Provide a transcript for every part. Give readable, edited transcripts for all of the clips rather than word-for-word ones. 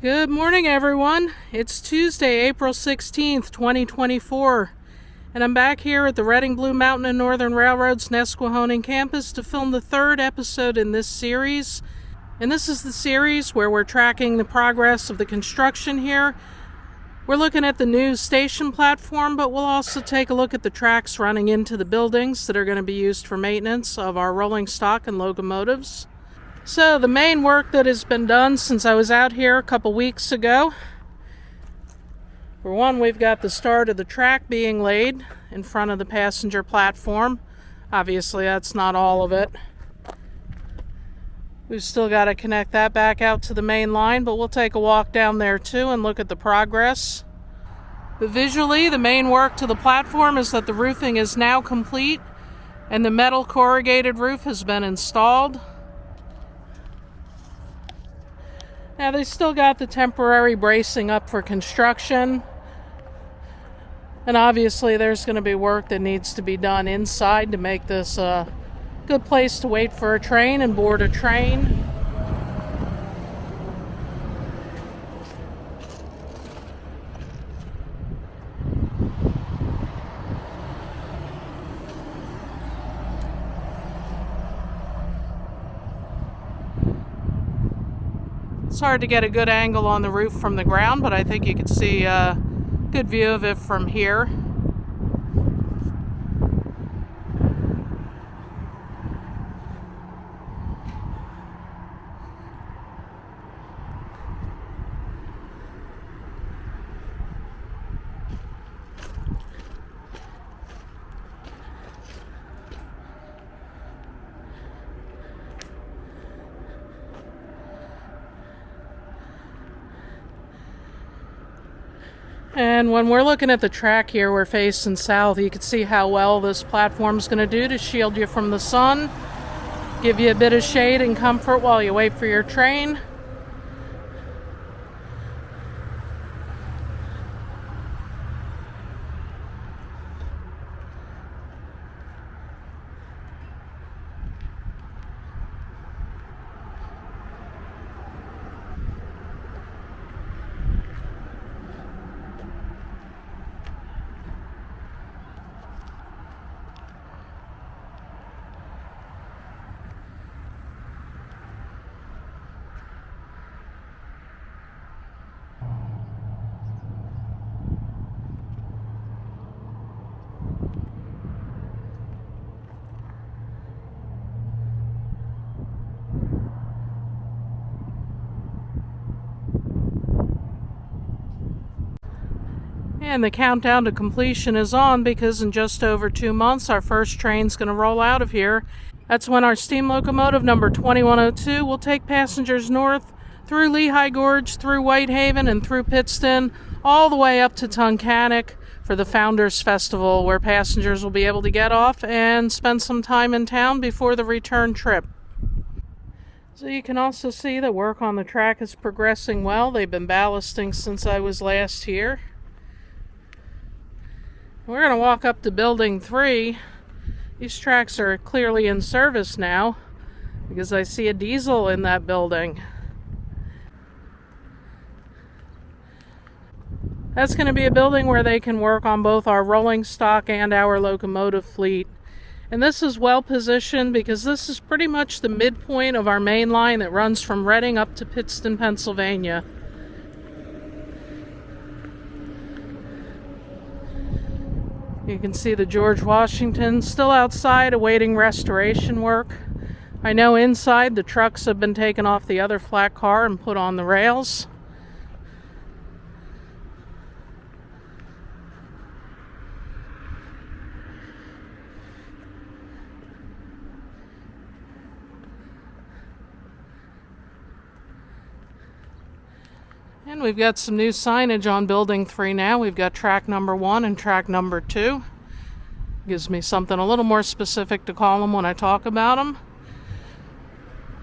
Good morning, everyone. It's Tuesday, April 16th, 2024, and I'm back here at the Red and Blue Mountain and Northern Railroad's Nesquehoning Campus to film the third episode in this series. And this is the series where we're tracking the progress of the construction here. We're looking at the new station platform, but we'll also take a look at the tracks running into the buildings that are going to be used for maintenance of our rolling stock and locomotives. So the main work that has been done since I was out here a couple weeks ago, for one, we've got the start of the track being laid in front of the passenger platform. Obviously that's not all of it. We've still got to connect that back out to the main line, but we'll take a walk down there too and look at the progress. But visually, the main work to the platform is that the roofing is now complete and the metal corrugated roof has been installed. Now they still got the temporary bracing up for construction, and obviously there's going to be work that needs to be done inside to make this a good place to wait for a train and board a train. It's hard to get a good angle on the roof from the ground, but I think you can see a good view of it from here. And when we're looking at the track here, we're facing south. You can see how well this platform's going to do to shield you from the sun, give you a bit of shade and comfort while you wait for your train. And the countdown to completion is on, because in just over 2 months our first train's going to roll out of here. That's when our steam locomotive number 2102 will take passengers north through Lehigh Gorge, through Whitehaven, and through Pittston, all the way up to Tunkhannock for the Founders Festival, where passengers will be able to get off and spend some time in town before the return trip. So you can also see that work on the track is progressing well. They've been ballasting since I was last here. We're going to walk up to Building 3. These tracks are clearly in service now because I see a diesel in that building. That's going to be a building where they can work on both our rolling stock and our locomotive fleet. And this is well positioned because this is pretty much the midpoint of our main line that runs from Reading up to Pittston, Pennsylvania. You can see the George Washington still outside awaiting restoration work. I know inside the trucks have been taken off the other flat car and put on the rails. And we've got some new signage on Building 3 now. We've got track number 1 and track number 2. Gives me something a little more specific to call them when I talk about them.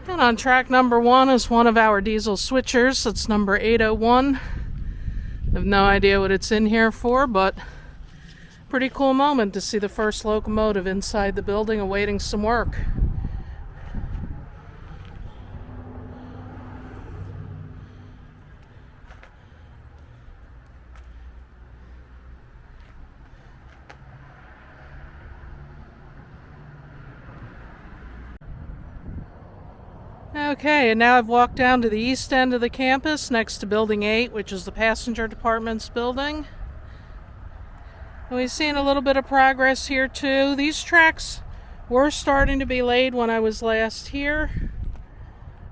And on track number 1 is one of our diesel switchers. It's number 801. I have no idea what it's in here for, but pretty cool moment to see the first locomotive inside the building awaiting some work. Okay, and now I've walked down to the east end of the campus next to Building 8, which is the passenger department's building. And we've seen a little bit of progress here too. These tracks were starting to be laid when I was last here,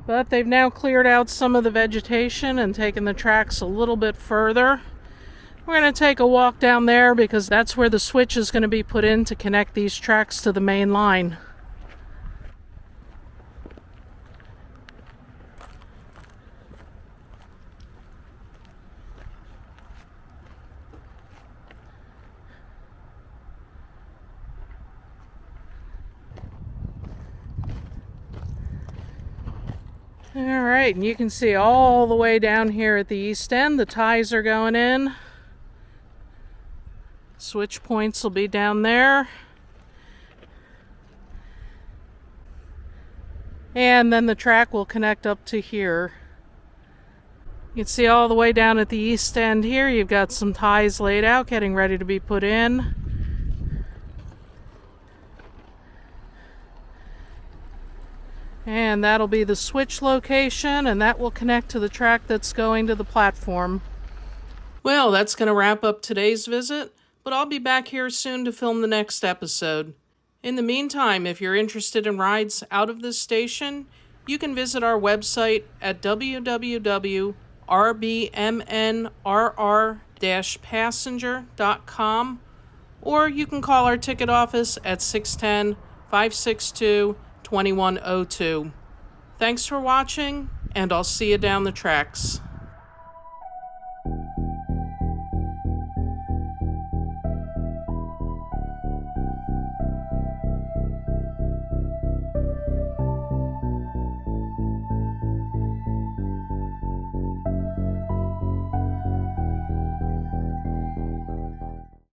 but they've now cleared out some of the vegetation and taken the tracks a little bit further. We're going to take a walk down there because that's where the switch is going to be put in to connect these tracks to the main line. Alright, and you can see all the way down here at the east end, the ties are going in. Switch points will be down there. And then the track will connect up to here. You can see all the way down at the east end here, you've got some ties laid out, getting ready to be put in. And that'll be the switch location, and that will connect to the track that's going to the platform. Well, that's going to wrap up today's visit, but I'll be back here soon to film the next episode. In the meantime, if you're interested in rides out of this station, you can visit our website at www.rbmnrr-passenger.com, or you can call our ticket office at 610-562-2102. Thanks for watching, and I'll see you down the tracks.